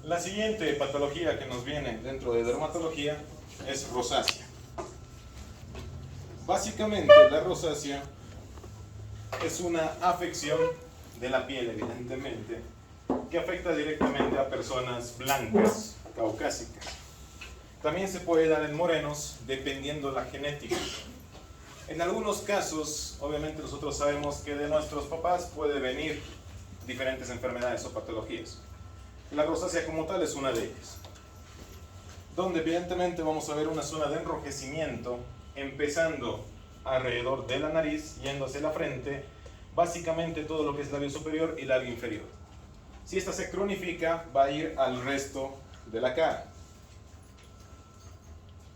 La siguiente patología que nos viene dentro de dermatología es rosácea. Básicamente la rosácea es una afección de la piel, evidentemente, que afecta directamente a personas blancas, caucásicas. También se puede dar en morenos dependiendo la genética. En algunos casos, obviamente nosotros sabemos que de nuestros papás puede venir diferentes enfermedades o patologías. La rosácea como tal es una de ellas, donde evidentemente vamos a ver una zona de enrojecimiento empezando alrededor de la nariz, yendo hacia la frente, básicamente todo lo que es labio superior y labio inferior. Si esta se cronifica, va a ir al resto de la cara.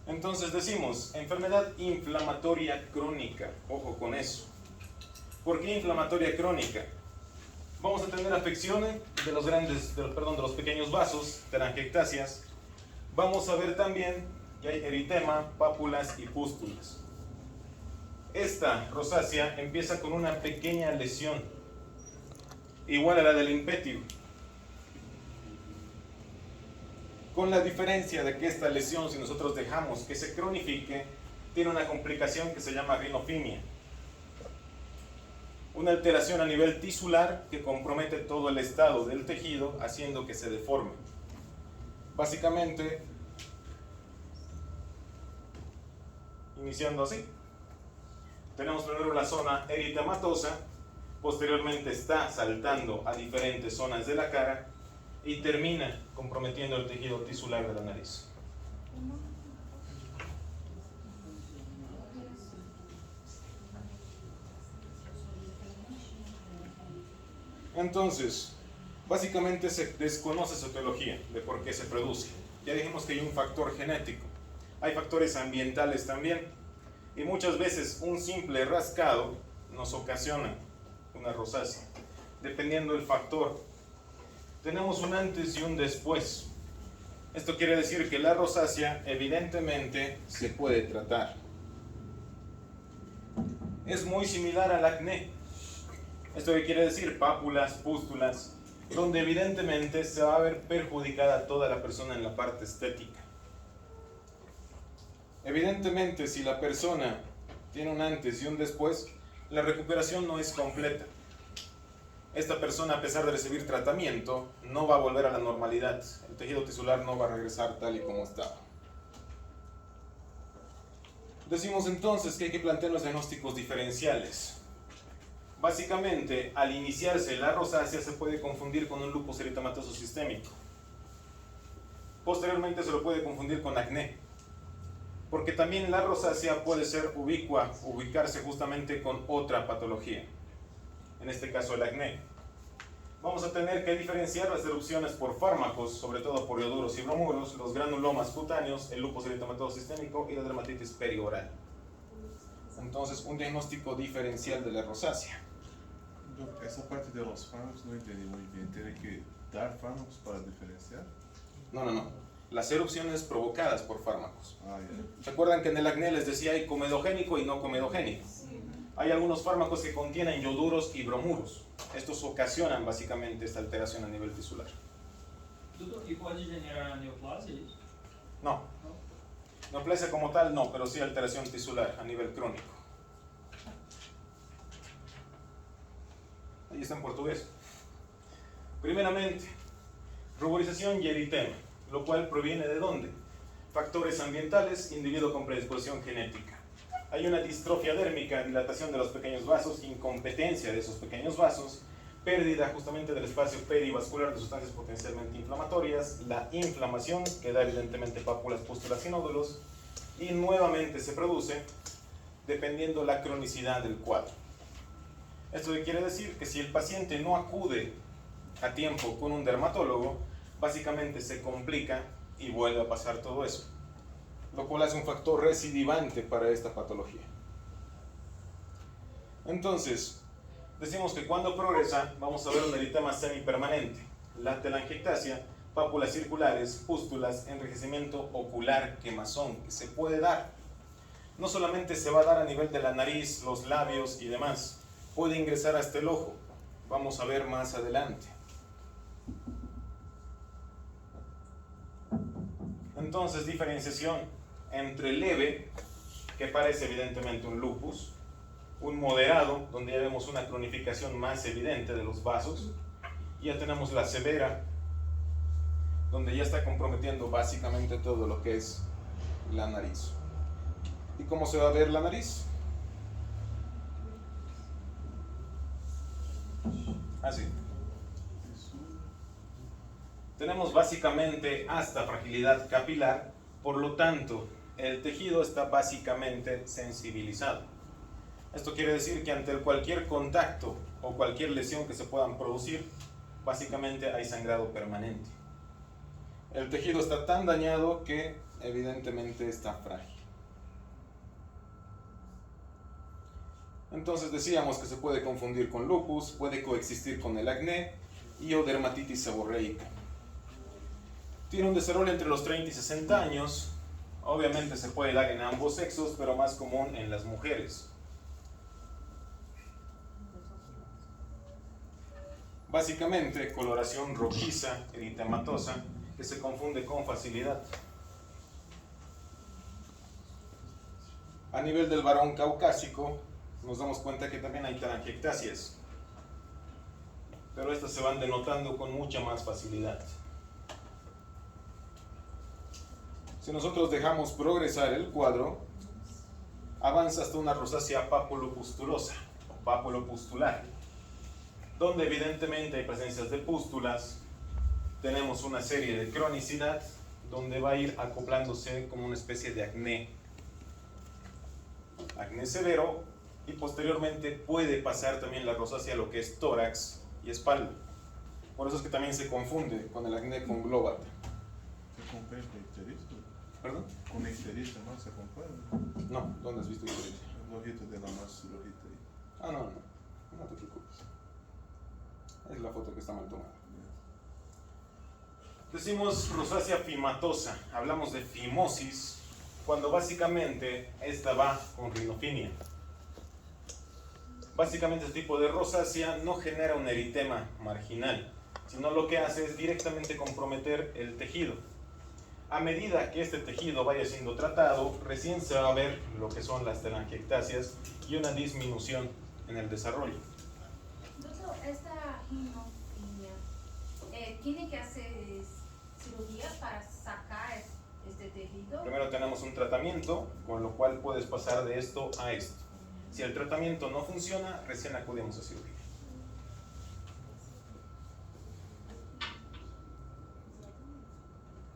Entonces decimos, enfermedad inflamatoria crónica, ojo con eso. ¿Por qué inflamatoria crónica? Vamos a tener afecciones de los pequeños vasos, telangiectasias. Vamos a ver también que hay eritema, pápulas y pústulas. Esta rosácea empieza con una pequeña lesión, igual a la del impetio, con la diferencia de que esta lesión, si nosotros dejamos que se cronifique, tiene una complicación que se llama rinofimia. Una alteración a nivel tisular que compromete todo el estado del tejido, haciendo que se deforme. Básicamente, iniciando así, tenemos primero la zona eritematosa, posteriormente está saltando a diferentes zonas de la cara y termina comprometiendo el tejido tisular de la nariz. Entonces, básicamente se desconoce su etiología de por qué se produce. Ya dijimos que hay un factor genético, hay factores ambientales también, y muchas veces un simple rascado nos ocasiona una rosácea, dependiendo del factor. Tenemos un antes y un después. Esto quiere decir que la rosácea evidentemente se puede tratar. Es muy similar al acné. ¿Esto qué quiere decir? Pápulas, pústulas, donde evidentemente se va a ver perjudicada toda la persona en la parte estética. Evidentemente, si la persona tiene un antes y un después, la recuperación no es completa. Esta persona, a pesar de recibir tratamiento, no va a volver a la normalidad. El tejido tisular no va a regresar tal y como estaba. Decimos entonces que hay que plantear los diagnósticos diferenciales. Básicamente, al iniciarse la rosácea se puede confundir con un lupus eritematoso sistémico. Posteriormente se lo puede confundir con acné, porque también la rosácea puede ser ubicua, ubicarse justamente con otra patología, en este caso el acné. Vamos a tener que diferenciar las erupciones por fármacos, sobre todo por ioduros y bromuros, los granulomas cutáneos, el lupus eritematoso sistémico y la dermatitis perioral. Entonces, un diagnóstico diferencial de la rosácea. Essa parte de los fármacos no entendí muy bien. ¿Tiene que dar fármacos para diferenciar? No. Las erupciones provocadas por fármacos. Ya. ¿Se acuerdan que en el acné les decía hay comedogénico y no comedogénico? Hay algunos fármacos que contienen ioduros y bromuros. Estos ocasionan básicamente esta alteración a nivel tisular. ¿Y puede generar neoplasia? No. Neoplasia como tal no, pero sí alteración tisular a nivel crónico. Ahí está en portugués. Primeramente, ruborización y eritema, lo cual proviene ¿de dónde? Factores ambientales, individuo con predisposición genética. Hay una distrofia dérmica, dilatación de los pequeños vasos, incompetencia de esos pequeños vasos, pérdida justamente del espacio perivascular de sustancias potencialmente inflamatorias, la inflamación que da evidentemente pápulas, pústulas y nódulos, y nuevamente se produce dependiendo la cronicidad del cuadro. Esto quiere decir que si el paciente no acude a tiempo con un dermatólogo, básicamente se complica y vuelve a pasar todo eso, lo cual hace un factor recidivante para esta patología. Entonces, decimos que cuando progresa vamos a ver un eritema semipermanente, la telangiectasia, pápulas circulares, pústulas, enrojecimiento ocular, quemazón, que se puede dar. No solamente se va a dar a nivel de la nariz, los labios y demás, puede ingresar hasta el ojo. Vamos a ver más adelante. Entonces, diferenciación entre leve, que parece evidentemente un lupus, un moderado, donde ya vemos una cronificación más evidente de los vasos, y ya tenemos la severa, donde ya está comprometiendo básicamente todo lo que es la nariz. ¿Y cómo se va a ver la nariz? Así. Tenemos básicamente hasta fragilidad capilar, por lo tanto, el tejido está básicamente sensibilizado. Esto quiere decir que ante cualquier contacto o cualquier lesión que se puedan producir, básicamente hay sangrado permanente. El tejido está tan dañado que evidentemente está frágil. Entonces decíamos que se puede confundir con lupus, puede coexistir con el acné y o dermatitis seborreica. Tiene un desarrollo entre los 30 y 60 años. Obviamente se puede dar en ambos sexos, pero más común en las mujeres. Básicamente, coloración rojiza, eritematosa, que se confunde con facilidad. A nivel del varón caucásico, nos damos cuenta que también hay telangiectasias, pero estas se van denotando con mucha más facilidad. Si nosotros dejamos progresar el cuadro, avanza hasta una rosácea papulopustulosa o papulopustular, donde evidentemente hay presencias de pústulas, tenemos una serie de cronicidad, donde va a ir acoplándose como una especie de acné severo, y posteriormente puede pasar también la rosácea a lo que es tórax y espalda. Por eso es que también se confunde con el acné conglobata. ¿Se compra icterista? ¿Perdón? ¿Con icterista no se compara? No, ¿dónde has visto ictericia? El ojito de la más rojita ahí. Ah, no te preocupes. Es la foto que está mal tomada. Decimos rosácea fimatosa, hablamos de fimosis, cuando básicamente esta va con rinofinia. Básicamente este tipo de rosácea no genera un eritema marginal, sino lo que hace es directamente comprometer el tejido. A medida que este tejido vaya siendo tratado, recién se va a ver lo que son las telangiectasias y una disminución en el desarrollo. Doctor, esta ginofrenia, ¿tiene que hacer cirugía para sacar este tejido? Primero tenemos un tratamiento, con lo cual puedes pasar de esto a esto. Si el tratamiento no funciona, recién acudimos a cirugía.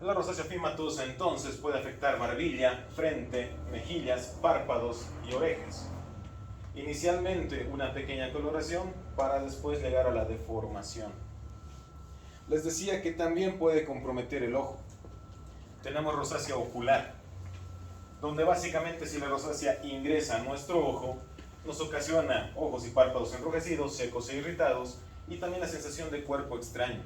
La rosácea fimatosa entonces puede afectar barbilla, frente, mejillas, párpados y orejas. Inicialmente una pequeña coloración para después llegar a la deformación. Les decía que también puede comprometer el ojo. Tenemos rosácea ocular, donde básicamente si la rosácea ingresa a nuestro ojo, nos ocasiona ojos y párpados enrojecidos, secos e irritados, y también la sensación de cuerpo extraño.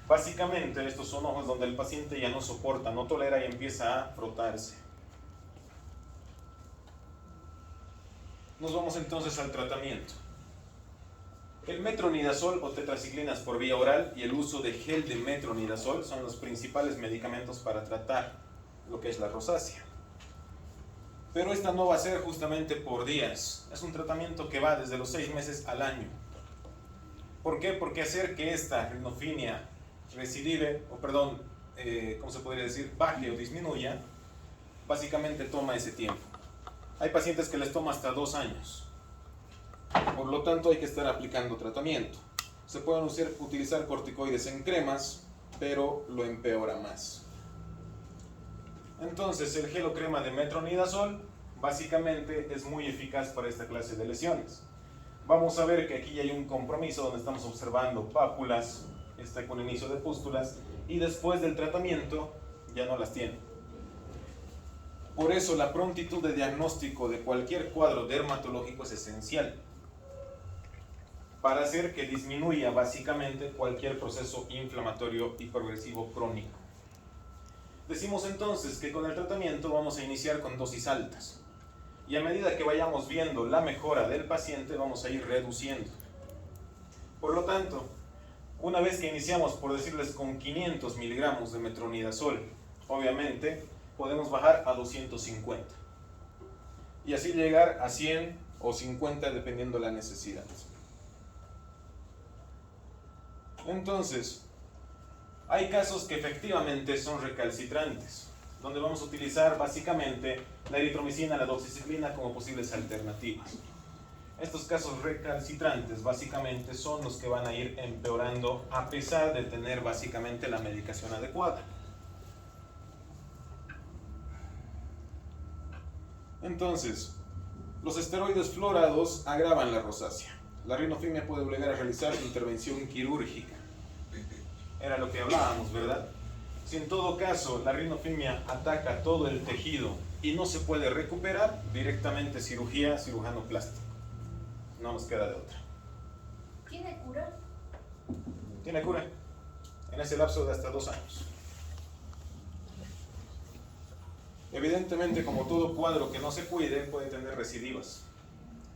Básicamente estos son ojos donde el paciente ya no soporta, no tolera y empieza a frotarse. Nos vamos entonces al tratamiento. El metronidazol o tetraciclinas por vía oral y el uso de gel de metronidazol son los principales medicamentos para tratar lo que es la rosácea. Pero esta no va a ser justamente por días, es un tratamiento que va desde los 6 meses al año. ¿Por qué? Porque hacer que esta rinofinia recidive, ¿cómo se podría decir? Baje o disminuya, básicamente toma ese tiempo. Hay pacientes que les toma hasta 2 años. Por lo tanto, hay que estar aplicando tratamiento. Se pueden utilizar corticoides en cremas, pero lo empeora más. Entonces, el gel o crema de metronidazol básicamente es muy eficaz para esta clase de lesiones. Vamos a ver que aquí hay un compromiso donde estamos observando pápulas, está con inicio de pústulas, y después del tratamiento ya no las tiene. Por eso la prontitud de diagnóstico de cualquier cuadro dermatológico es esencial para hacer que disminuya básicamente cualquier proceso inflamatorio y progresivo crónico. Decimos entonces que con el tratamiento vamos a iniciar con dosis altas y a medida que vayamos viendo la mejora del paciente vamos a ir reduciendo. Por lo tanto, Una vez que iniciamos, por decirles, con 500 miligramos de metronidazol, obviamente podemos bajar a 250 y así llegar a 100 o 50 dependiendo de la necesidad. Entonces, hay casos que efectivamente son recalcitrantes, donde vamos a utilizar básicamente la eritromicina, la doxiciclina como posibles alternativas. Estos casos recalcitrantes básicamente son los que van a ir empeorando a pesar de tener básicamente la medicación adecuada. Entonces, los esteroides fluorados agravan la rosácea. La rinofimia puede obligar a realizar intervención quirúrgica. Era lo que hablábamos, ¿verdad? Si en todo caso la rinofimia ataca todo el tejido y no se puede recuperar, directamente cirugía, cirujano plástico. No nos queda de otra. ¿Tiene cura? Tiene cura en ese lapso de hasta 2 años. Evidentemente, como todo cuadro que no se cuide, puede tener recidivas.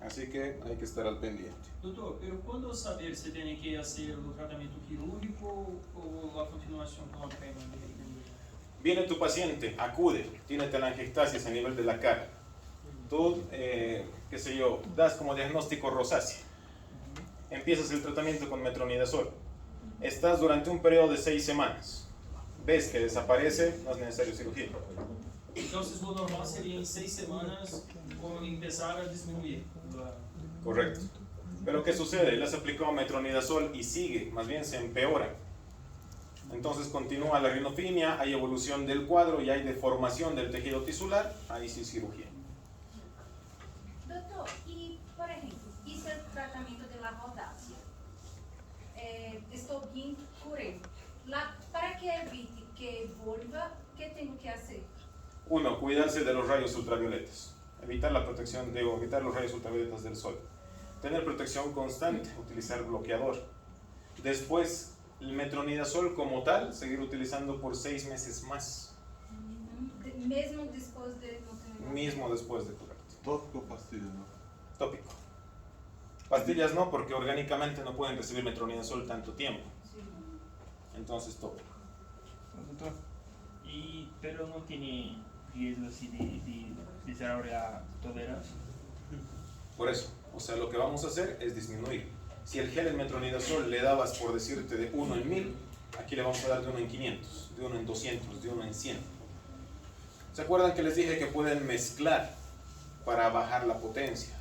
Así que hay que estar al pendiente. Doutor, pero quando saber se tem que fazer o tratamento quirúrgico ou a continuação com a crema de... Viene tu paciente, acude, tiene telangiectasis a nivel de la cara. Tú, qué sé yo, das como diagnóstico rosácea. Empiezas el tratamiento con metronidazol. Estás durante un periodo de 6 semanas. Ves que desaparece, no es necesario cirugía. Entonces lo normal sería en 6 semanas empezar a disminuir. Correcto. Pero ¿qué sucede? Le has aplicado metronidazol y sigue, más bien se empeora. Entonces continúa la rinofimia, hay evolución del cuadro y hay deformación del tejido tisular, ahí sí cirugía. Doutor, y por ejemplo, hice el tratamiento de la rosácea. Estoy bien curé. Para que evite que vuelva, ¿qué tengo que hacer? 1. Cuidarse de los rayos ultravioletas. Evitar evitar los rayos ultravioletas del sol. Tener protección constante, utilizar bloqueador. Después, el metronidazol como tal, seguir utilizando por 6 meses más. Mesmo después de no tener... Mismo después de curarte. Tópico o pastilha, ¿no? Tópico. Pastillas no, porque orgánicamente no pueden recibir metronidazol tanto tiempo. Sí. Entonces tópico. Doutor, pero não tem riesgo assim de desarrollar tolerancia? Por eso, o sea, lo que vamos a hacer es disminuir. Si el gel en metronidazol le dabas, por decirte, de 1 en 1000, aquí le vamos a dar de 1 en 500, de 1 en 200, de 1 en 100. ¿Se acuerdan que les dije que pueden mezclar para bajar la potencia?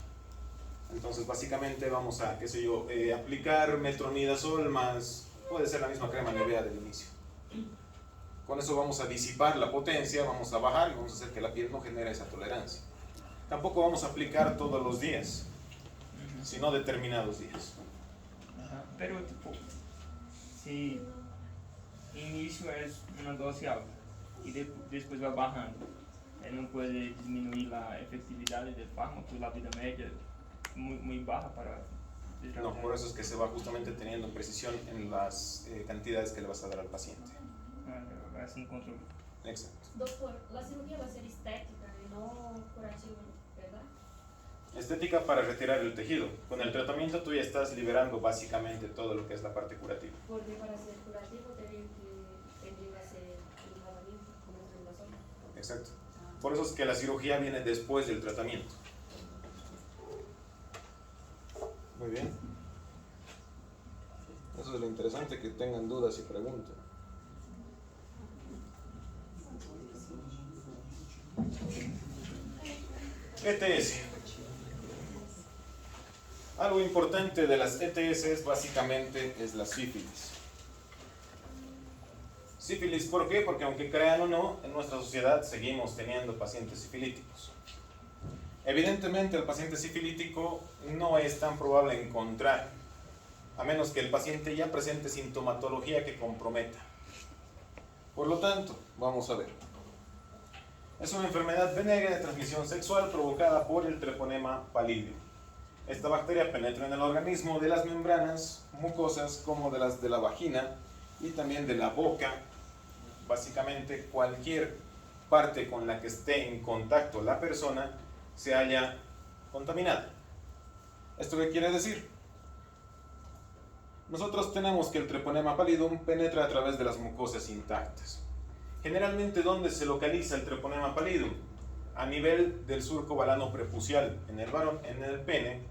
Entonces, básicamente vamos a, qué sé yo, aplicar metronidazol más, puede ser la misma crema Nivea del inicio. Con eso vamos a disipar la potencia, vamos a bajar y vamos a hacer que la piel no genere esa tolerancia. Tampoco vamos a aplicar todos los días, sino determinados días. Pero tipo, se inicio é uma dose alta e depois vai bajando, não pode diminuir a efetividade do fármaco, a vida média muy baja para... No, por eso es que se va justamente teniendo precisión en las cantidades que le vas a dar al paciente. Assim controle. Exacto. Doutor, a cirurgia vai ser estética e não curativa, ¿verdad? Estética para retirar el tejido. Con el tratamiento tú ya estás liberando básicamente todo lo que es la parte curativa. Porque para ser curativo tendría que ser un tratamiento como metronidazol. Exacto. Por eso es que la cirugía viene después del tratamiento. Muy bien. Eso es lo interesante, que tengan dudas y pregunten. ETS. Algo importante de las ETS básicamente es la sífilis. Sífilis, ¿por qué? Porque aunque crean o no, en nuestra sociedad seguimos teniendo pacientes sifilíticos. Evidentemente el paciente sifilítico no es tan probable encontrar, a menos que el paciente ya presente sintomatología que comprometa. Por lo tanto, vamos a ver. Es una enfermedad venérea de transmisión sexual provocada por el treponema pallidum. Esta bacteria penetra en el organismo de las membranas mucosas como de las de la vagina y también de la boca. Básicamente cualquier parte con la que esté en contacto la persona se halla contaminada. ¿Esto qué quiere decir? nosotros tenemos que el treponema pallidum penetra a través de las mucosas intactas. Generalmente, ¿dónde se localiza el treponema pallidum? A nivel del surco balano prepucial en el varón, en el pene,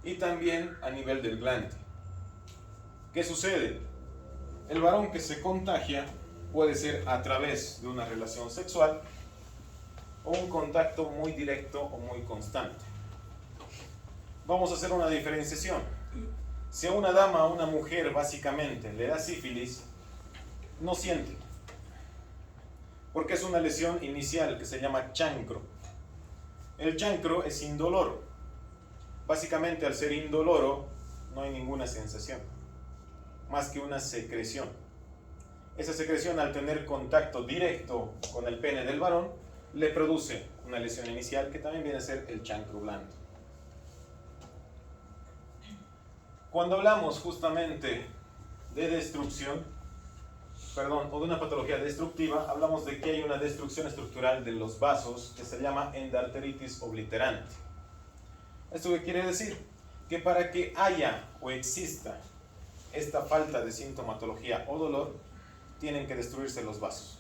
y también a nivel del glande. ¿Qué sucede? El varón que se contagia puede ser a través de una relación sexual o un contacto muy directo o muy constante. Vamos a hacer una diferenciación. Si a una dama, a una mujer básicamente le da sífilis, no siente, porque es una lesión inicial que se llama chancro. El chancro es indoloro. Básicamente, al ser indoloro, no hay ninguna sensación, más que una secreción. Esa secreción, al tener contacto directo con el pene del varón, le produce una lesión inicial que también viene a ser el chancro blando. Cuando hablamos justamente de destrucción, o de una patología destructiva, hablamos de que hay una destrucción estructural de los vasos que se llama endarteritis obliterante. ¿Esto qué quiere decir? Que para que haya o exista esta falta de sintomatología o dolor, tienen que destruirse los vasos.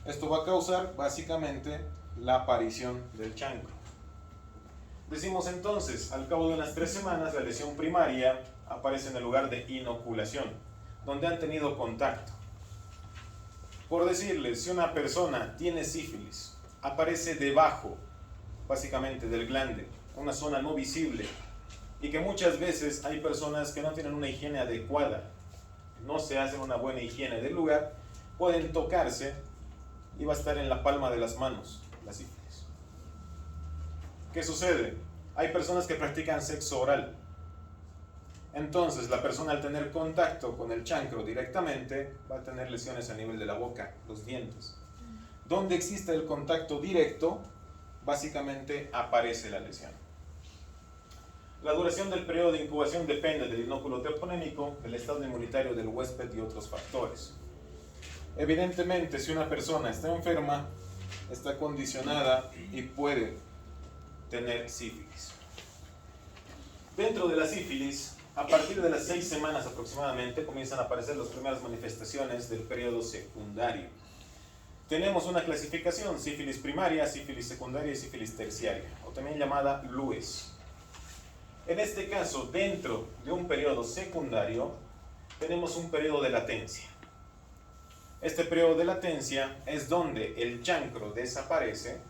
Esto va a causar básicamente la aparición del chancro. Decimos entonces, al cabo de unas 3 semanas, la lesión primaria aparece en el lugar de inoculación, donde han tenido contacto. Por decirles, si una persona tiene sífilis, aparece debajo, básicamente del glande, una zona no visible, y que muchas veces hay personas que no tienen una higiene adecuada, no se hacen una buena higiene del lugar, pueden tocarse y va a estar en la palma de las manos la sífilis. ¿Qué sucede? Hay personas que practican sexo oral. Entonces, la persona, al tener contacto con el chancro directamente, va a tener lesiones a nivel de la boca, los dientes. Donde existe el contacto directo, básicamente aparece la lesión. La duración del periodo de incubación depende del inóculo treponémico, del estado inmunitario del huésped y otros factores. Evidentemente, si una persona está enferma, está condicionada y puede tener sífilis. Dentro de la sífilis, a partir de las 6 semanas aproximadamente, comienzan a aparecer las primeras manifestaciones del periodo secundario. Tenemos una clasificación: sífilis primaria, sífilis secundaria y sífilis terciaria, o también llamada LUES. En este caso, dentro de un periodo secundario, tenemos un periodo de latencia. Este periodo de latencia es donde el chancro desaparece,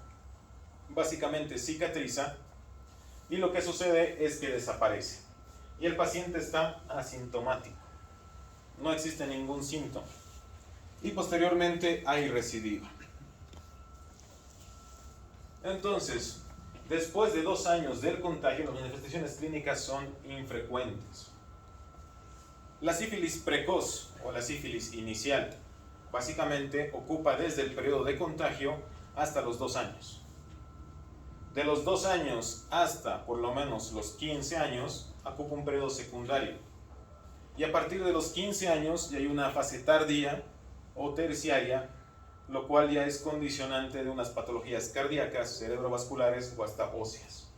básicamente cicatriza, y lo que sucede es que desaparece. Y el paciente está asintomático. No existe ningún síntoma. Y posteriormente hay recidiva. Entonces, después de 2 años del contagio, las manifestaciones clínicas son infrecuentes. La sífilis precoz o la sífilis inicial básicamente ocupa desde el periodo de contagio hasta los 2 años. De los 2 años hasta por lo menos los 15 años ocupa un periodo secundario. Y a partir de los 15 años ya hay una fase tardía o terciaria, lo cual ya es condicionante de unas patologías cardíacas, cerebrovasculares o hasta óseas.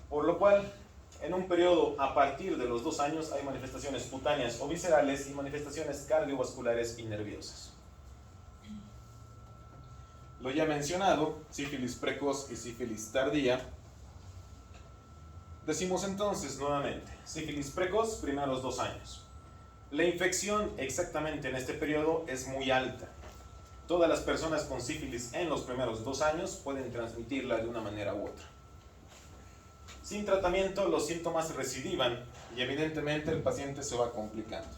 Por lo cual, en un periodo a partir de los 2 años hay manifestaciones cutáneas o viscerales y manifestaciones cardiovasculares y nerviosas. Lo ya mencionado, sífilis precoz y sífilis tardía. Decimos entonces nuevamente, sífilis precoz, primeros 2 años. La infección exactamente en este periodo es muy alta. Todas las personas con sífilis en los primeros 2 años pueden transmitirla de una manera u otra. Sin tratamiento, los síntomas recidivan y evidentemente el paciente se va complicando.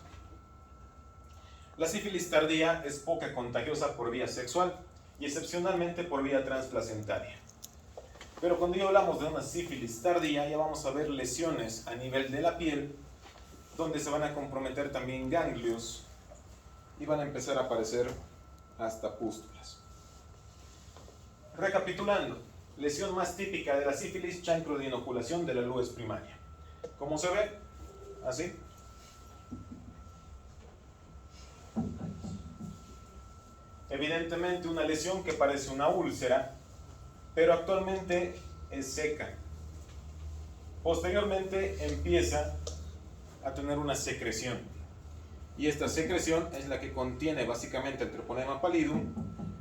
La sífilis tardía es poca contagiosa por vía sexual y excepcionalmente por vía transplacentaria. Pero cuando ya hablamos de una sífilis tardía, ya vamos a ver lesiones a nivel de la piel, donde se van a comprometer también ganglios y van a empezar a aparecer hasta pústulas. Recapitulando, lesión más típica de la sífilis, chancro de inoculación de la LUES primaria. ¿Cómo se ve? Así. Evidentemente una lesión que parece una úlcera, pero actualmente es seca. Posteriormente empieza a tener una secreción. Y esta secreción es la que contiene básicamente el treponema pallidum,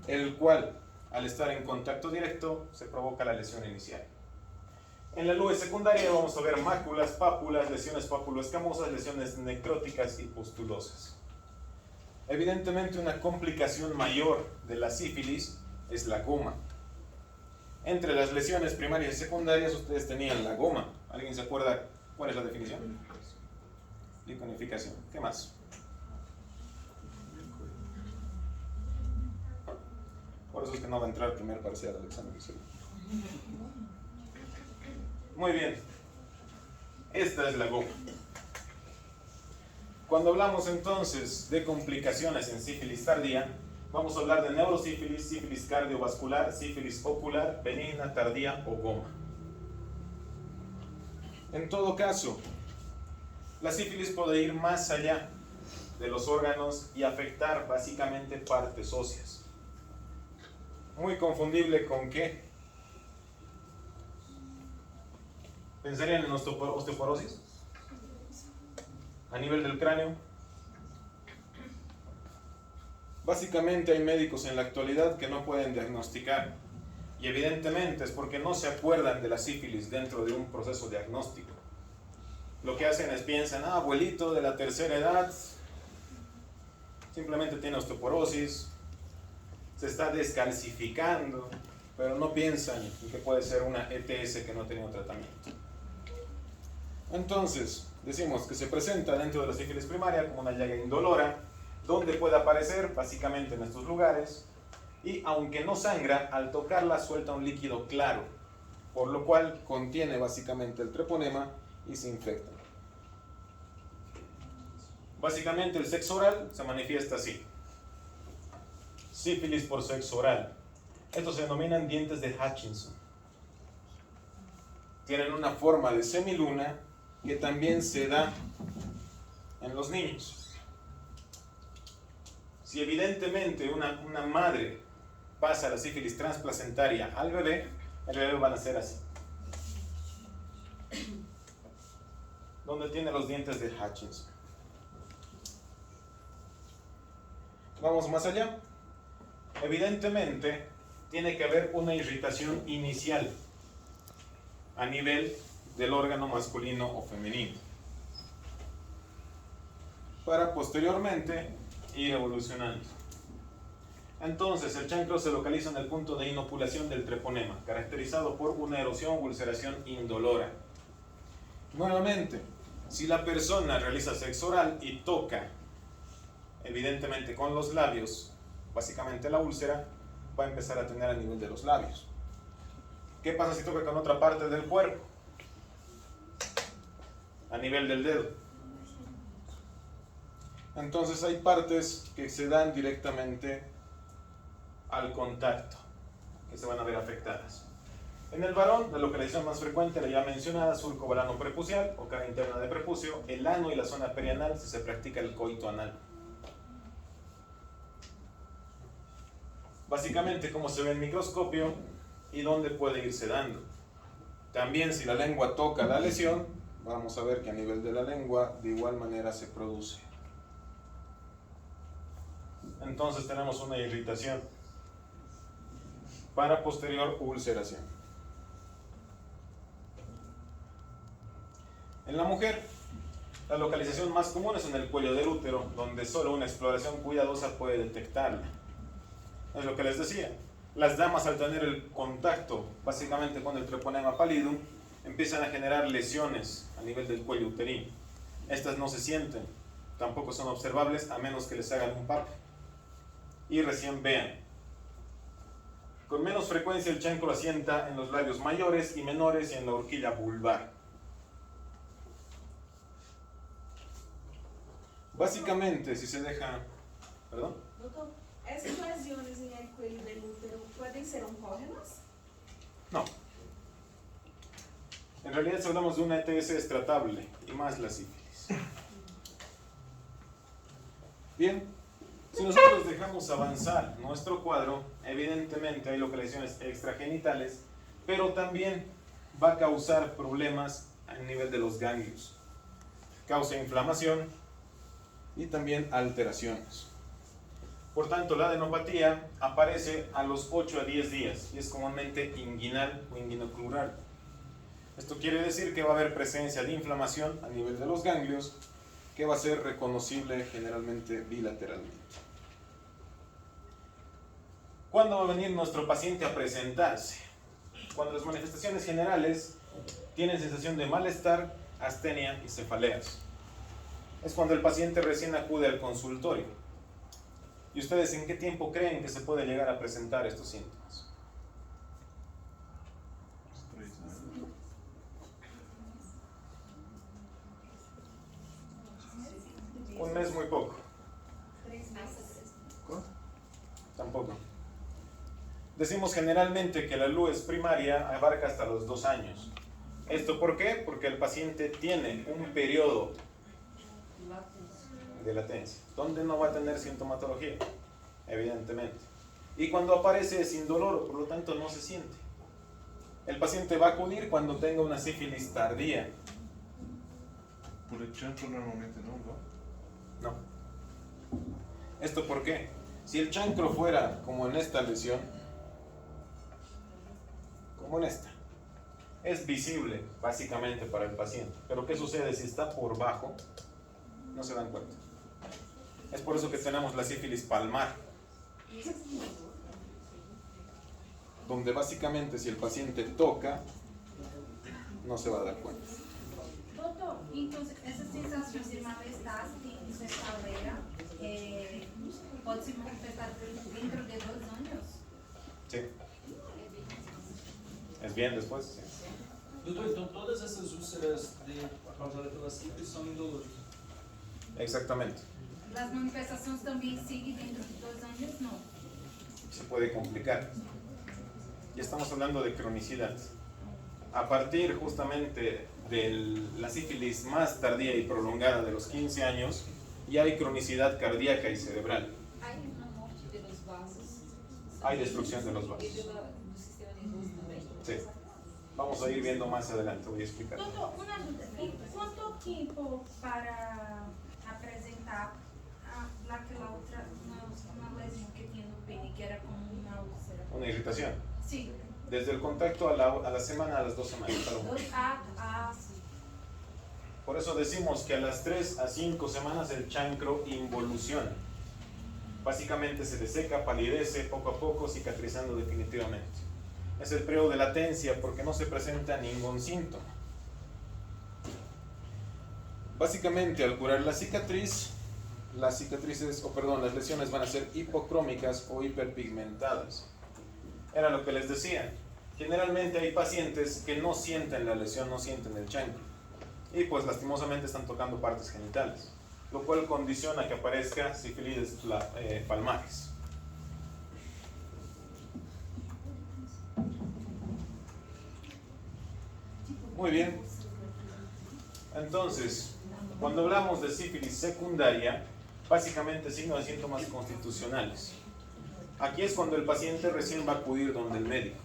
el cual, al estar en contacto directo, se provoca la lesión inicial. En la luz secundaria vamos a ver máculas, pápulas, lesiones papuloescamosas, lesiones necróticas y pustulosas. Evidentemente, una complicación mayor de la sífilis es la goma. Entre las lesiones primarias y secundarias ustedes tenían la goma. ¿Alguien se acuerda cuál es la definición? Liconificación. ¿Qué más? Por eso es que no va a entrar primer parcial al examen. Muy bien. Esta es la goma. Cuando hablamos entonces de complicaciones en sífilis tardía, vamos a hablar de neurosífilis, sífilis cardiovascular, sífilis ocular, benigna, tardía o goma. En todo caso, la sífilis puede ir más allá de los órganos y afectar básicamente partes óseas. Muy confundible con qué. ¿Pensarían en osteoporosis? A nivel del cráneo. Básicamente hay médicos en la actualidad que no pueden diagnosticar. Y evidentemente es porque no se acuerdan de la sífilis dentro de un proceso diagnóstico. Lo que hacen es piensan, abuelito de la tercera edad, simplemente tiene osteoporosis, se está descalcificando, pero no piensan que puede ser una ETS que no ha tenido tratamiento. Entonces, decimos que se presenta dentro de la sífilis primaria como una llaga indolora, donde puede aparecer básicamente en estos lugares, y aunque no sangra, al tocarla suelta un líquido claro, por lo cual contiene básicamente el treponema y se infecta. Básicamente el sexo oral se manifiesta así. Sífilis por sexo oral. Estos se denominan dientes de Hutchinson. Tienen una forma de semiluna que también se da en los niños. Si evidentemente una madre pasa la sífilis transplacentaria al bebé, el bebé va a nacer así. Donde tiene los dientes de Hutchinson. Vamos más allá. Evidentemente, tiene que haber una irritación inicial a nivel del órgano masculino o femenino, para posteriormente ir evolucionando. Entonces, el chancro se localiza en el punto de inoculación del treponema, caracterizado por una erosión o ulceración indolora. Nuevamente, si la persona realiza sexo oral y toca, evidentemente con los labios, básicamente la úlcera va a empezar a tener a nivel de los labios. ¿Qué pasa si toca con otra parte del cuerpo? A nivel del dedo. Entonces hay partes que se dan directamente al contacto, que se van a ver afectadas. En el varón, la localización más frecuente, la ya mencionada, surco balano prepucial o cara interna de prepucio, el ano y la zona perianal si se practica el coito anal. Básicamente cómo se ve en microscopio y dónde puede irse dando. También si la lengua toca la lesión, vamos a ver que a nivel de la lengua de igual manera se produce. Entonces tenemos una irritación para posterior ulceración. En la mujer, la localización más común es en el cuello del útero, donde solo una exploración cuidadosa puede detectarla. Es lo que les decía. Las damas, al tener el contacto básicamente con el treponema pallidum, empiezan a generar lesiones a nivel del cuello uterino. Estas no se sienten, tampoco son observables a menos que les hagan un PAP y recién vean. Con menos frecuencia el chancro asienta en los labios mayores y menores y en la horquilla vulvar. Básicamente, si se deja... ¿Perdón? Doutor, essas lesiones em el cuello del útero podem ser oncógenas? No. En realidad si hablamos de una ETS es tratable y más la sífilis. Bien, si nosotros dejamos avanzar nuestro cuadro, evidentemente hay localizaciones extragenitales, pero también va a causar problemas a nivel de los ganglios. Causa inflamación y también alteraciones. Por tanto, la adenopatía aparece a los 8 a 10 días y es comúnmente inguinal o inguinoclural. Esto quiere decir que va a haber presencia de inflamación a nivel de los ganglios que va a ser reconocible generalmente bilateralmente. ¿Cuándo va a venir nuestro paciente a presentarse? Cuando las manifestaciones generales tienen sensación de malestar, astenia y cefaleas. Es cuando el paciente recién acude al consultorio. ¿Y ustedes en qué tiempo creen que se puede llegar a presentar estos síntomas? 3 años. Un mes muy poco. 3 meses. Tampoco. Decimos generalmente que la luz primaria abarca hasta los 2 años. ¿Esto por qué? Porque el paciente tiene un periodo de latencia, donde no va a tener sintomatología, evidentemente. Y cuando aparece es indoloro, por lo tanto no se siente. El paciente va a acudir cuando tenga una sífilis tardía. Por el chancro normalmente no, ¿no? No. ¿Esto por qué? Si el chancro fuera como en esta lesión, como en esta, es visible básicamente para el paciente. Pero ¿qué sucede si está por bajo? No se dan cuenta. Es por eso que tenemos la sífilis palmar, donde básicamente si el paciente toca, no se va a dar cuenta. Doutor, entonces essa sensação de mal-estar e cefaleia pode se manifestar dentro de 2 anos? Sí. ¿Es bien después? Sí. Doutor, então todas essas úlceras causadas pela sífilis são indolores? Exactamente. As manifestações também seguem dentro de 2 anos? Não. Se puede complicar. Ya estamos hablando de cronicidad. A partir justamente de la sífilis más tardía y prolongada de los 15 años, ya hay cronicidad cardíaca y cerebral. Hay una morte de los vasos. Hay destrucción de los vasos. Y del sistema nervioso también. Sí. Vamos a ir viendo más adelante, voy a explicar. Doutor, uma dúvida. E quanto tempo para apresentar aquela outra, uma lesão que tinha no pene, que era como uma úlcera? Una irritación. Sim. Desde el contacto a la semana a las 2 semanas. Sim. Por eso decimos que a las 3 a 5 semanas el chancro involuciona. Básicamente se deseca, palidece poco a poco, cicatrizando definitivamente. Es el periodo de latencia porque no se presenta ningún síntoma. Básicamente al curar la cicatriz, las lesiones van a ser hipocrómicas o hiperpigmentadas. Era lo que les decía. Generalmente hay pacientes que no sienten la lesión, no sienten el chancro. Y pues lastimosamente están tocando partes genitales, lo cual condiciona que aparezca sífilis palmares. Muy bien. Entonces, cuando hablamos de sífilis secundaria, básicamente signo de síntomas constitucionales. Aquí es cuando el paciente recién va a acudir donde el médico.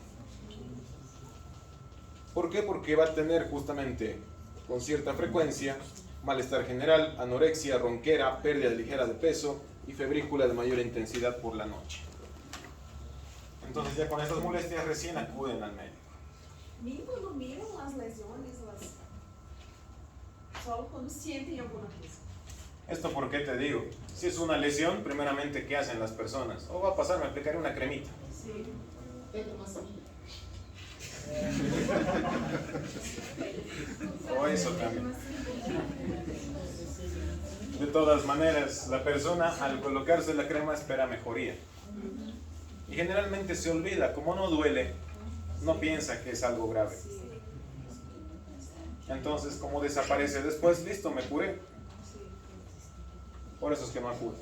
¿Por qué? Porque va a tener justamente con cierta frecuencia malestar general, anorexia, ronquera, pérdida ligera de peso y febrícula de mayor intensidad por la noche. Entonces ya con estas molestias recién acuden al médico. Nem quando miram as lesiones, só quando sentem alguma coisa. ¿Esto por qué te digo? Si es una lesión, primeramente, ¿qué hacen las personas? O va a pasar, me aplicaré una cremita. Sim. O eso también. De todas maneras, la persona al colocarse la crema espera mejoría. Y generalmente se olvida, como no duele, no piensa que es algo grave. Entonces, como desaparece después, listo, me curé. Por eso es que no acude.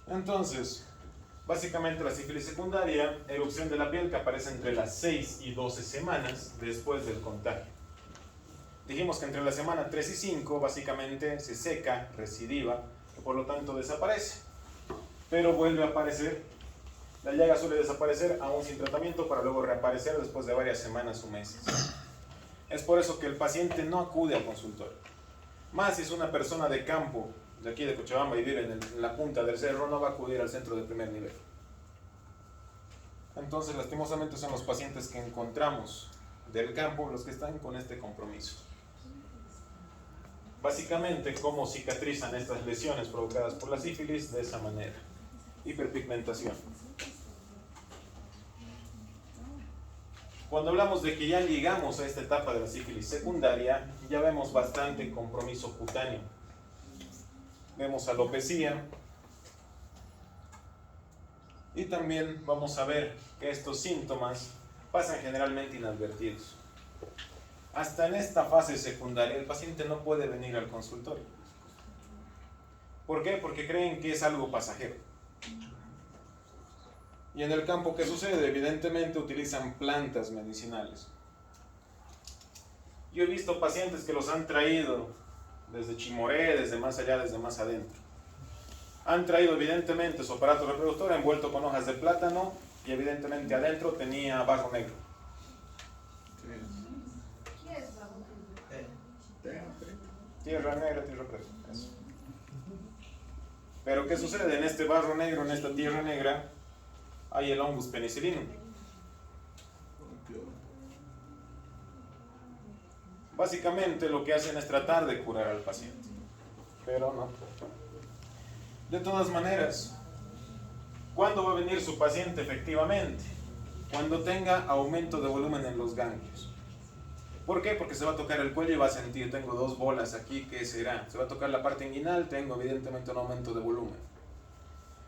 Entonces, básicamente la sífilis secundaria, erupción de la piel que aparece entre las 6 y 12 semanas después del contagio. Dijimos que entre la semana 3 y 5 básicamente se seca, recidiva, que por lo tanto desaparece. Pero vuelve a aparecer La llaga suele desaparecer aún sin tratamiento para luego reaparecer después de varias semanas o meses. Es por eso que el paciente no acude al consultorio. Más si es una persona de campo, de aquí de Cochabamba y vive en la punta del cerro, no va a acudir al centro de primer nivel. Entonces, lastimosamente son los pacientes que encontramos del campo los que están con este compromiso. Básicamente, ¿cómo cicatrizan estas lesiones provocadas por la sífilis? De esa manera. Hiperpigmentación. Cuando hablamos de que ya llegamos a esta etapa de la sífilis secundaria, ya vemos bastante compromiso cutáneo. Vemos alopecia. Y también vamos a ver que estos síntomas pasan generalmente inadvertidos. Hasta en esta fase secundaria el paciente no puede venir al consultorio. ¿Por qué? Porque creen que es algo pasajero. Y en el campo, ¿qué sucede? Evidentemente utilizan plantas medicinales. Yo he visto pacientes que los han traído desde Chimoré, desde más allá, desde más adentro. Han traído evidentemente su aparato reproductor envuelto con hojas de plátano y evidentemente adentro tenía barro negro. ¿Qué es barro negro? Tierra negra, tierra presa. Eso. Pero ¿qué sucede? En este barro negro, en esta tierra negra, hay el hongus penicillinum. Básicamente lo que hacen es tratar de curar al paciente, pero no. De todas maneras, ¿cuándo va a venir su paciente efectivamente? Cuando tenga aumento de volumen en los ganglios. ¿Por qué? Porque se va a tocar el cuello y va a sentir, tengo dos bolas aquí, ¿qué será? Se va a tocar la parte inguinal, tengo evidentemente un aumento de volumen.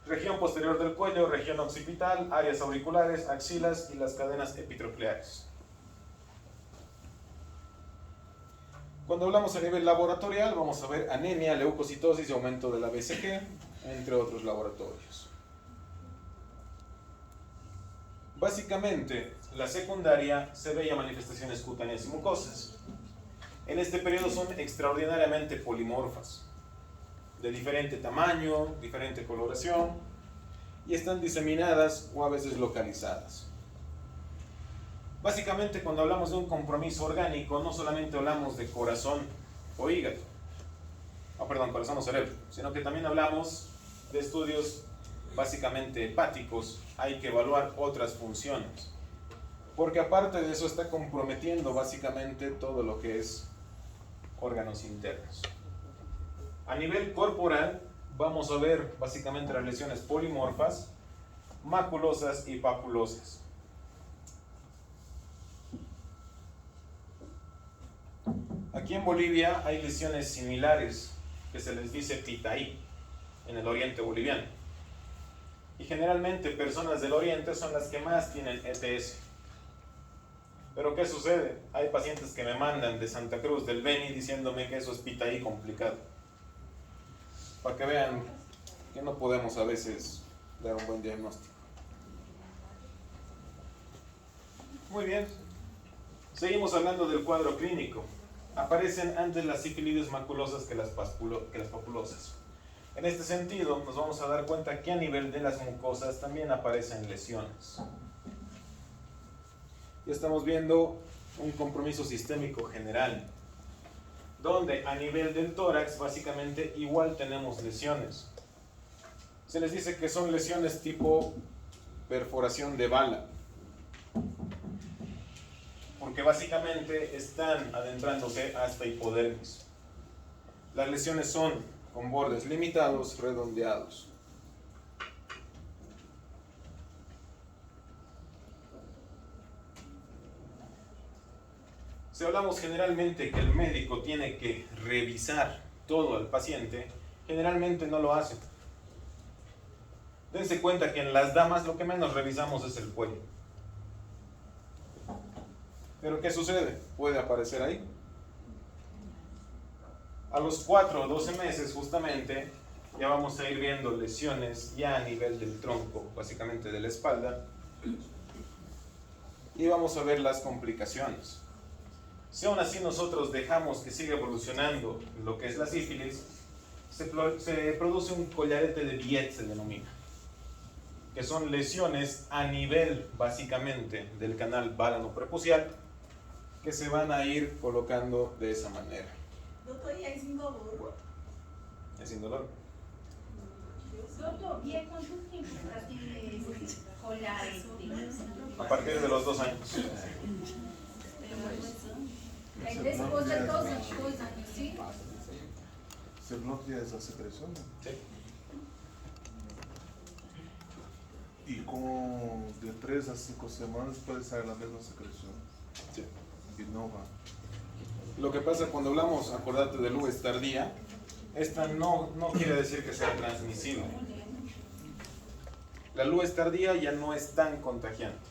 Región posterior del cuello, región occipital, áreas auriculares, axilas y las cadenas epitrocleares. Cuando hablamos a nivel laboratorial, vamos a ver anemia, leucocitosis y aumento de la BCG, entre otros laboratorios. Básicamente, la secundaria se veía manifestaciones cutáneas y mucosas. En este periodo son extraordinariamente polimorfas, de diferente tamaño, diferente coloración, y están diseminadas o a veces localizadas. Básicamente, cuando hablamos de un compromiso orgánico, no solamente hablamos de corazón o hígado, corazón o cerebro, sino que también hablamos de estudios básicamente hepáticos. Hay que evaluar otras funciones, porque aparte de eso está comprometiendo básicamente todo lo que es órganos internos. A nivel corporal, vamos a ver básicamente las lesiones polimorfas, maculosas y papulosas. Aquí en Bolivia hay lesiones similares que se les dice pitaí en el oriente boliviano. Y generalmente personas del oriente son las que más tienen ETS. Pero ¿qué sucede? Hay pacientes que me mandan de Santa Cruz, del Beni, diciéndome que eso es pitaí complicado. Para que vean que no podemos a veces dar un buen diagnóstico. Muy bien. Seguimos hablando del cuadro clínico. Aparecen antes las sífilides maculosas que las papulosas. En este sentido, nos vamos a dar cuenta que a nivel de las mucosas también aparecen lesiones. Ya estamos viendo un compromiso sistémico general, donde a nivel del tórax básicamente igual tenemos lesiones. Se les dice que son lesiones tipo perforación de bala, porque básicamente están adentrándose hasta hipodermis. Las lesiones son con bordes limitados, redondeados. Si hablamos generalmente que el médico tiene que revisar todo al paciente, generalmente no lo hace. Dense cuenta que en las damas lo que menos revisamos es el cuello. Pero ¿qué sucede? Puede aparecer ahí. A los 4 o 12 meses justamente ya vamos a ir viendo lesiones ya a nivel del tronco, básicamente de la espalda, y vamos a ver las complicaciones. Si aún así nosotros dejamos que siga evolucionando lo que es la sífilis, se produce un collarete de Biet, se denomina. que son lesiones a nivel básicamente del canal válano prepucial, que se van a ir colocando de esa manera. Doutor, e é indoloro? Es indoloro. Doutor, e é quanto tempo para ter esse collarete? A partir de los 2 años. É depois de 2 anos, sim? ¿Se bloquea esa secreción? Sí. Y como de 3 a 5 semanas puede salir la misma secreción. Sí. Y no va. Lo que pasa cuando hablamos, acordate de luz tardía, esta no quiere decir que sea transmisible. La luz tardía ya no es tan contagiante.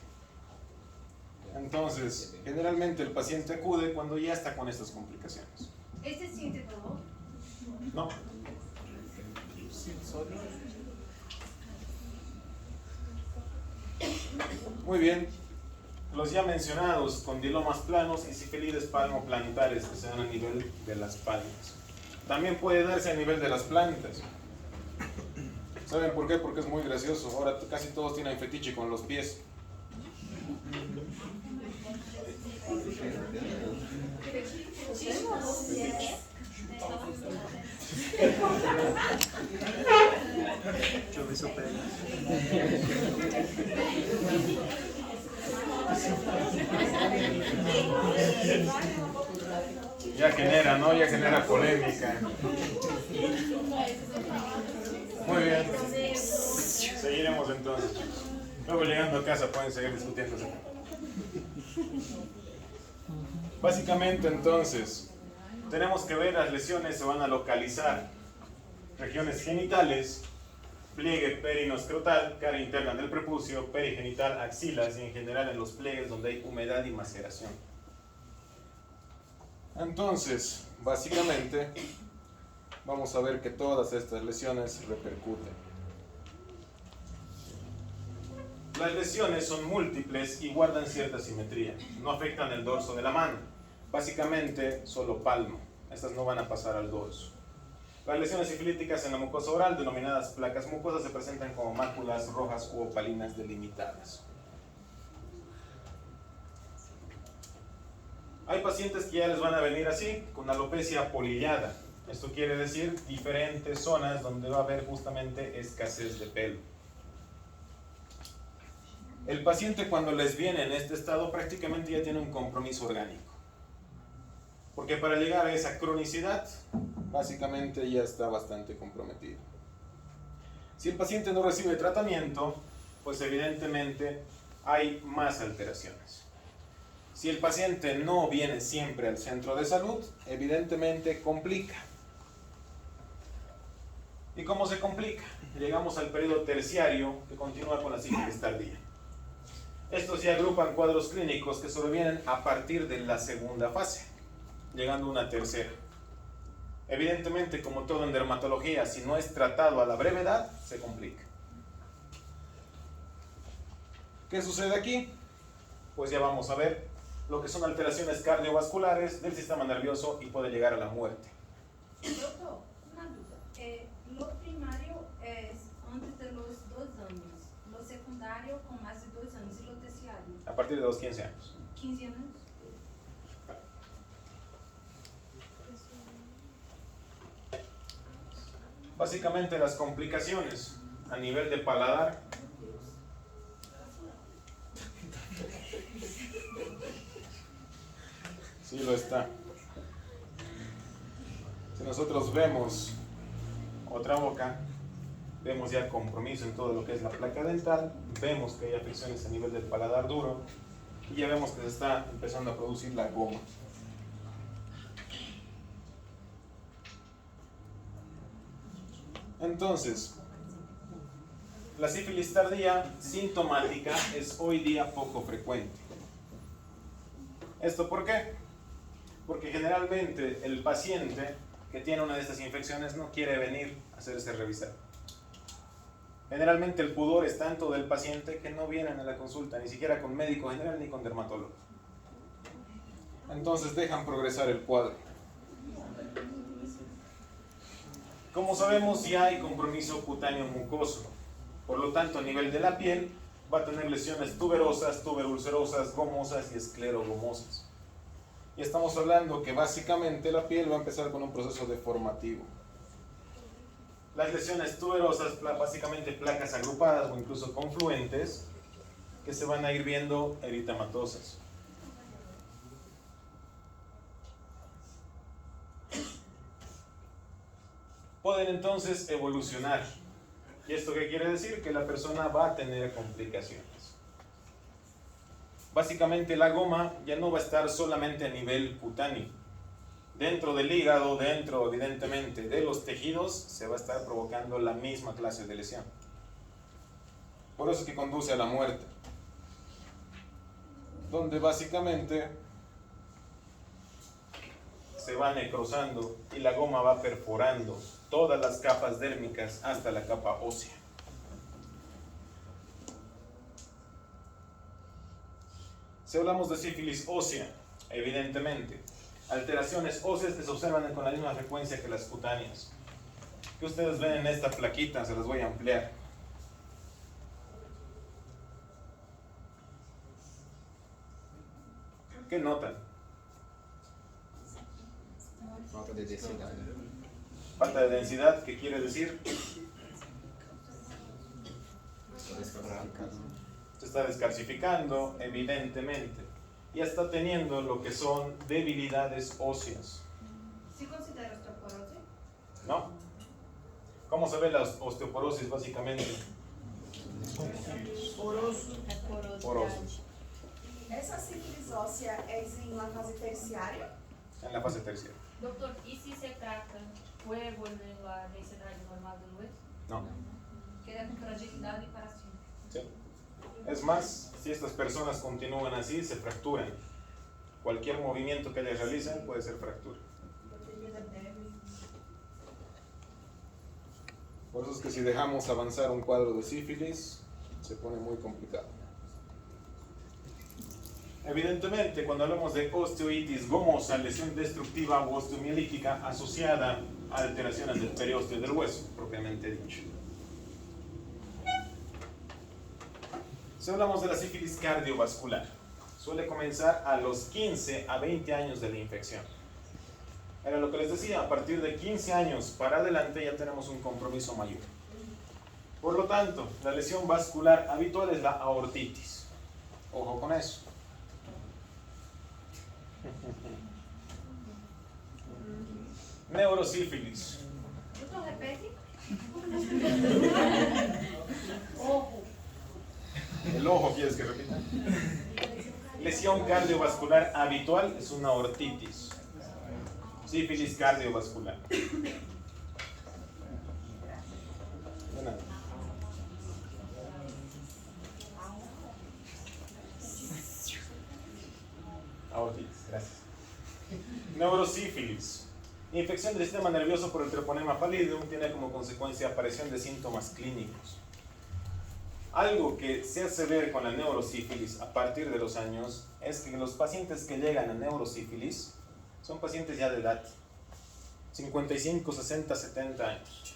Entonces, generalmente el paciente acude cuando ya está con estas complicaciones. Este siente dolor? No. Muy bien. Los ya mencionados condilomas planos y sifilides palmoplantares que se dan a nivel de las palmas. También puede darse a nivel de las plantas. ¿Saben por qué? Porque es muy gracioso. Ahora casi todos tienen fetiche con los pies. Ya genera, ¿no? Ya genera polémica. Muy bien. Seguiremos entonces, chicos. Luego llegando a casa pueden seguir discutiendo. Básicamente entonces, tenemos que ver las lesiones se van a localizar. Regiones genitales, pliegue perinoscrotal, cara interna del prepucio, perigenital, axilas y en general en los pliegues donde hay humedad y maceración. Entonces, básicamente, vamos a ver que todas estas lesiones repercuten. Las lesiones son múltiples y guardan cierta simetría. No afectan el dorso de la mano. Básicamente, solo palmo. Estas no van a pasar al dorso. Las lesiones sifilíticas en la mucosa oral, denominadas placas mucosas, se presentan como máculas rojas u opalinas delimitadas. Hay pacientes que ya les van a venir así, con alopecia polillada. Esto quiere decir diferentes zonas donde va a haber justamente escasez de pelo. El paciente cuando les viene en este estado prácticamente ya tiene un compromiso orgánico. Porque para llegar a esa cronicidad, básicamente ya está bastante comprometido. Si el paciente no recibe tratamiento, pues evidentemente hay más alteraciones. Si el paciente no viene siempre al centro de salud, evidentemente complica. ¿Y cómo se complica? Llegamos al periodo terciario que continúa con la sífilis tardía. Estos se agrupan cuadros clínicos que sobrevienen a partir de la segunda fase, llegando a una tercera. Evidentemente, como todo en dermatología, si no es tratado a la brevedad, se complica. ¿Qué sucede aquí? Pues ya vamos a ver lo que son alteraciones cardiovasculares del sistema nervioso y puede llegar a la muerte. Doutor, uma dúvida. Lo primário é antes de los 2 anos, lo secundário com mais de 2 anos e lo terciário, A partir de los 15 años. 15 anos? Básicamente las complicaciones a nivel de paladar. Sí lo está. Si nosotros vemos otra boca, vemos ya compromiso en todo lo que es la placa dental, vemos que hay afecciones a nivel del paladar duro y ya vemos que se está empezando a producir la goma. Entonces, la sífilis tardía sintomática es hoy día poco frecuente. ¿Esto por qué? Porque generalmente el paciente que tiene una de estas infecciones no quiere venir a hacerse revisar. Generalmente el pudor es tanto del paciente que no vienen a la consulta, ni siquiera con médico general ni con dermatólogo. Entonces dejan progresar el cuadro. Como sabemos, ya hay compromiso cutáneo mucoso. Por lo tanto, a nivel de la piel va a tener lesiones tuberosas, tuberulcerosas, gomosas y esclerogomosas. Y estamos hablando que básicamente la piel va a empezar con un proceso deformativo. Las lesiones tuberosas, básicamente placas agrupadas o incluso confluentes, que se van a ir viendo eritematosas. Pueden entonces evolucionar. ¿Y esto qué quiere decir? Que la persona va a tener complicaciones. Básicamente la goma ya no va a estar solamente a nivel cutáneo. Dentro del hígado, dentro evidentemente de los tejidos, se va a estar provocando la misma clase de lesión. Por eso es que conduce a la muerte. Donde básicamente se va necrosando y la goma va perforando todas las capas dérmicas hasta la capa ósea. Si hablamos de sífilis ósea, evidentemente, alteraciones óseas que se observan con la misma frecuencia que las cutáneas. Que ustedes ven en esta plaquita, se las voy a ampliar. ¿Qué notan? Falta de densidad. Falta de densidad, ¿qué quiere decir? Se está descalcificando, evidentemente, y está teniendo lo que son debilidades óseas. ¿Sí considera osteoporosis? ¿No? ¿Cómo se ve la osteoporosis básicamente? Porosos. Essa sífilis óssea é em uma fase terciária? En la fase terciaria. Doctor, ¿y si se trata, puede volver la densidad normal del hueso? No. Queda com fragilidade para sempre. Sí. Es más, si estas personas continúan así, se fracturan. Cualquier movimiento que ellas realicen puede ser fractura. Por eso es que si dejamos avanzar un cuadro de sífilis, se pone muy complicado. Evidentemente, cuando hablamos de osteoitis gomosa, lesión destructiva o osteomielítica asociada a alteraciones del periósteo del hueso, propiamente dicho. Si hablamos de la sífilis cardiovascular, suele comenzar a los 15 a 20 años de la infección. Era lo que les decía, a partir de 15 años para adelante ya tenemos un compromiso mayor. Por lo tanto, la lesión vascular habitual es la aortitis. Ojo con eso. Neurosífilis. Doutor, repete. El ojo, ¿quieres que repita? Lesión cardiovascular habitual es una aortitis. Sífilis cardiovascular. De nada. Aortitis, gracias. Neurosífilis. Infección del sistema nervioso por el treponema pallidum tiene como consecuencia aparición de síntomas clínicos. Algo que se hace ver con la neurosífilis a partir de los años es que los pacientes que llegan a neurosífilis son pacientes ya de edad, 55, 60, 70 años.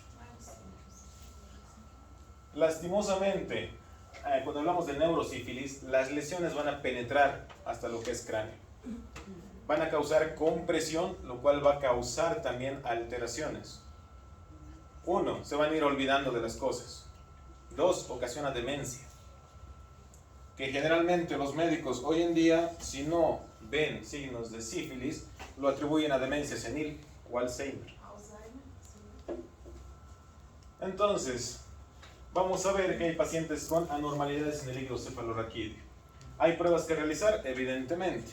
Lastimosamente, cuando hablamos de neurosífilis, las lesiones van a penetrar hasta lo que es cráneo. Van a causar compresión, lo cual va a causar también alteraciones. 1, se van a ir olvidando de las cosas. 2, ocasiona demencia. Que generalmente los médicos hoy en día, si no ven signos de sífilis, lo atribuyen a demencia senil o Alzheimer. Entonces, vamos a ver que hay pacientes con anormalidades en el hígado cefalorraquídeo. ¿Hay pruebas que realizar? Evidentemente.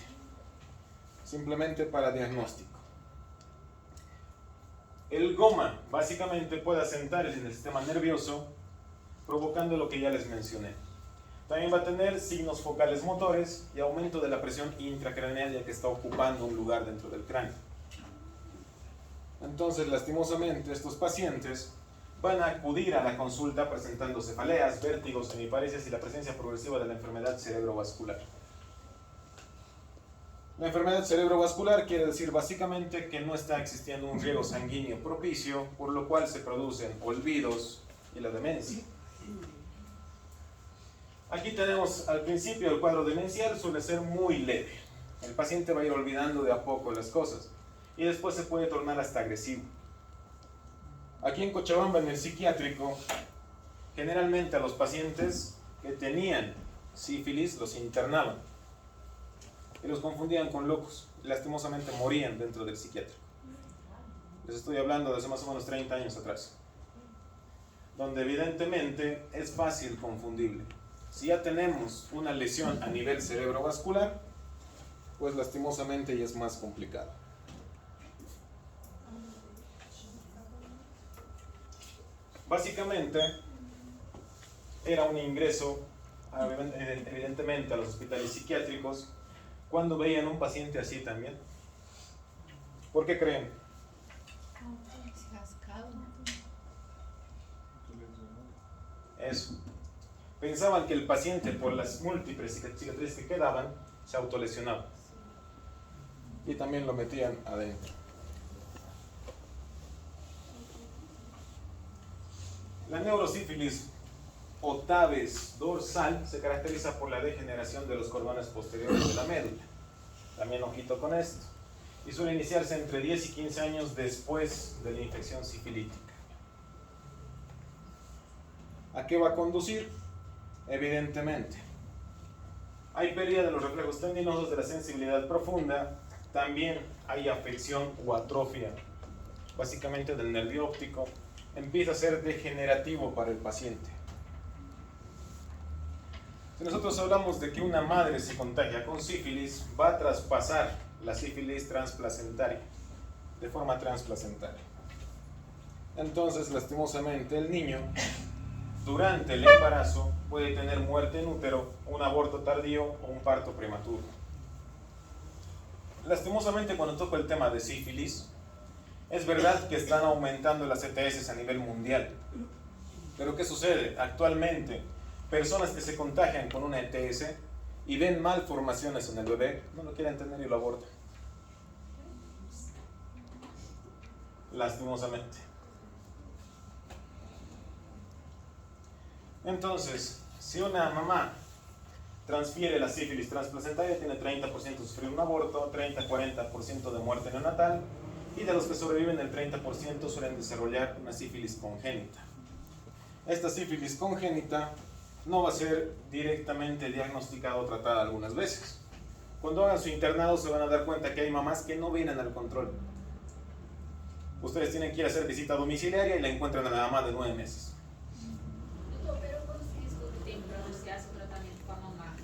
Simplemente para diagnóstico. El goma básicamente puede asentarse en el sistema nervioso, provocando lo que ya les mencioné. También va a tener signos focales motores y aumento de la presión intracraneal, ya que está ocupando un lugar dentro del cráneo. Entonces, lastimosamente, estos pacientes van a acudir a la consulta presentando cefaleas, vértigos, hemiparesias y la presencia progresiva de la enfermedad cerebrovascular. La enfermedad cerebrovascular quiere decir básicamente que no está existiendo un riego sanguíneo propicio, por lo cual se producen olvidos y la demencia. Aquí tenemos al principio el cuadro demencial, suele ser muy leve. El paciente va a ir olvidando de a poco las cosas y después se puede tornar hasta agresivo. Aquí en Cochabamba, en el psiquiátrico, generalmente a los pacientes que tenían sífilis los internaban y los confundían con locos. Lastimosamente morían dentro del psiquiátrico. Les estoy hablando de hace más o menos 30 años atrás, donde evidentemente es fácil confundible. Si ya tenemos una lesión a nivel cerebrovascular, pues lastimosamente ya es más complicado. Básicamente, era un ingreso, evidentemente, a los hospitales psiquiátricos cuando veían un paciente así también. ¿Por qué creen? Eso. Pensaban que el paciente, por las múltiples cicatrices que quedaban, se autolesionaba. Y también lo metían adentro. La neurosífilis o tabes dorsal se caracteriza por la degeneración de los cordones posteriores de la médula. También ojito con esto. Y suele iniciarse entre 10 y 15 años después de la infección sifilítica. ¿A qué va a conducir? Evidentemente, hay pérdida de los reflejos tendinosos de la sensibilidad profunda, también hay afección o atrofia, básicamente del nervio óptico, empieza a ser degenerativo para el paciente. Si nosotros hablamos de que una madre se contagia con sífilis, va a traspasar la sífilis transplacentaria, de forma transplacentaria. Entonces, lastimosamente, el niño durante el embarazo puede tener muerte en útero, un aborto tardío o un parto prematuro. Lastimosamente, cuando toco el tema de sífilis, es verdad que están aumentando las ETS a nivel mundial. Pero ¿qué sucede? Actualmente, personas que se contagian con una ETS y ven malformaciones en el bebé, no lo quieren tener y lo abortan. Lastimosamente. Entonces, si una mamá transfiere la sífilis transplacentaria, tiene 30% de sufrir un aborto, 30-40% de muerte neonatal, y de los que sobreviven, el 30% suelen desarrollar una sífilis congénita. Esta sífilis congénita no va a ser directamente diagnosticada o tratada algunas veces. Cuando hagan su internado se van a dar cuenta que hay mamás que no vienen al control. Ustedes tienen que ir a hacer visita domiciliaria y la encuentran a la mamá de 9 meses. Doutor, pero quando se escuta o tempo para iniciar-se o tratamento com a mamá,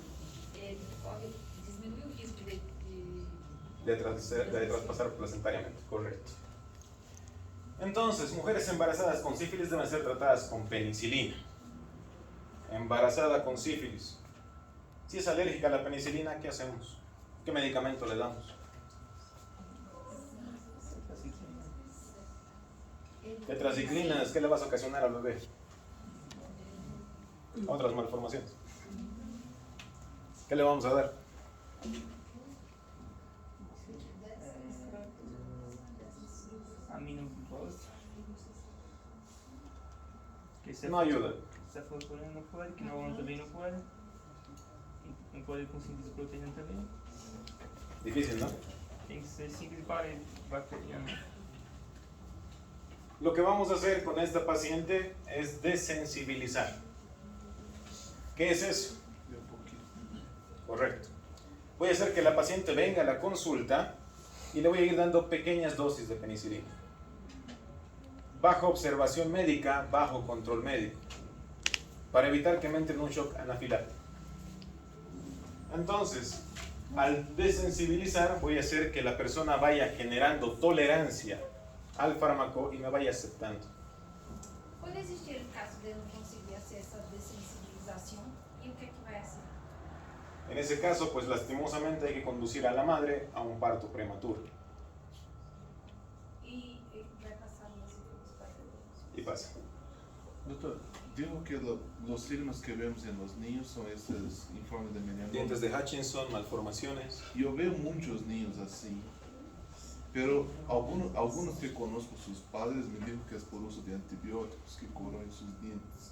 diminui o risco De traspasar placentariamente, correcto. Entonces, mujeres embarazadas con sífilis deben ser tratadas con penicilina. Embarazada con sífilis. Si es alérgica a la penicilina, ¿qué hacemos? ¿Qué medicamento le damos? Tetraciclinas, ¿qué le vas a ocasionar al bebé? Otras malformaciones. ¿Qué le vamos a dar? Aminoglucose. Que No ayuda. Cefalopurina não pode, que não também não pode. Não pode com síntese proteína também. Difícil, ¿no? Tem que ser síntese bacteriana. Lo que vamos a hacer con esta paciente es desensibilizar. ¿Qué es eso? Correcto. Voy a hacer que la paciente venga a la consulta y le voy a ir dando pequeñas dosis de penicilina. Bajo observación médica, bajo control médico, para evitar que me entre en un shock anafiláctico. Entonces, al desensibilizar, voy a hacer que la persona vaya generando tolerancia al fármaco y me vaya aceptando. Pode existir o caso de não conseguir hacer essa desensibilização e o que vai hacer? En ese caso, pues lastimosamente hay que conducir a la madre a un parto prematuro. E vai passar uma sífilis para ele. Y pasa. Doutor, digo que los signos que vemos en los niños son estos informes de meningitis. Dientes de Hutchinson, malformaciones. Yo veo muchos niños así, pero algunos que conozco, sus padres me dijo que es por uso de antibióticos que corroen sus dientes.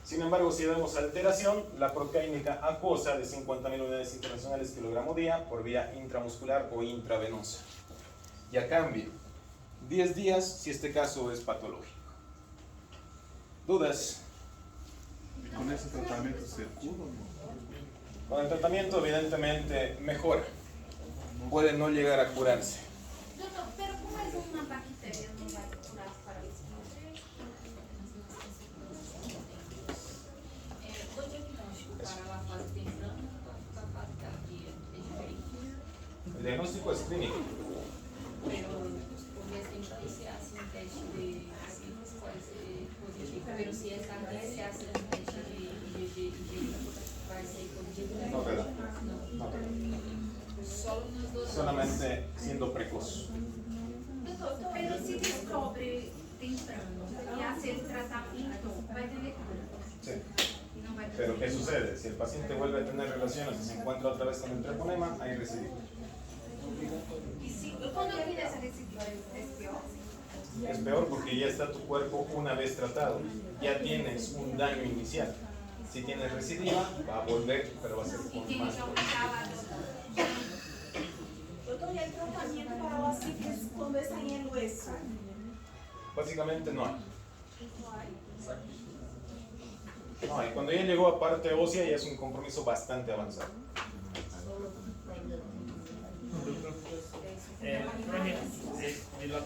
Sin embargo, si vemos alteración, la procaínica acuosa de 50.000 unidades internacionales kilogramo día por vía intramuscular o intravenosa. Y a cambio, 10 días si este caso es patológico. ¿Dudas? Y con ese tratamiento se cura, ¿no? Con el tratamiento evidentemente mejora. Puede no llegar a curarse. Doutor, pero como é uma bactéria não vai curar para isso? O diagnóstico para la fase temprana da fase tardia é diferente, El diagnóstico es clínico. pero porque siempre se hace un teste de signos puede ser positivo, pero si es tardia se hace un teste de IgG vai ser positivo. No te da. No. No te da. Solo nos dos. Solamente siendo precoz. Doutor, pero se descobre temprano e hace el tratamento, vai ter cura. Sí. E não vai ter Pero ¿qué sucede? Si el paciente vuelve a tener relaciones y se encuentra otra vez con el treponema, hay recidiva. E se, quando eu fiz essa recidiva, é pior? Es peor porque ya está tu cuerpo una vez tratado. Ya tienes un daño inicial. Si tienes recidiva, va a volver, pero va a ser E con tem más que fuerza. aumentar lá, doutor. Doutor, e el tratamento para la sífilis cuando está en el hueso? Básicamente no hay. No hay. No hay. Cuando ya llegó a parte ósea ya es un compromiso bastante avanzado. Por ejemplo, de la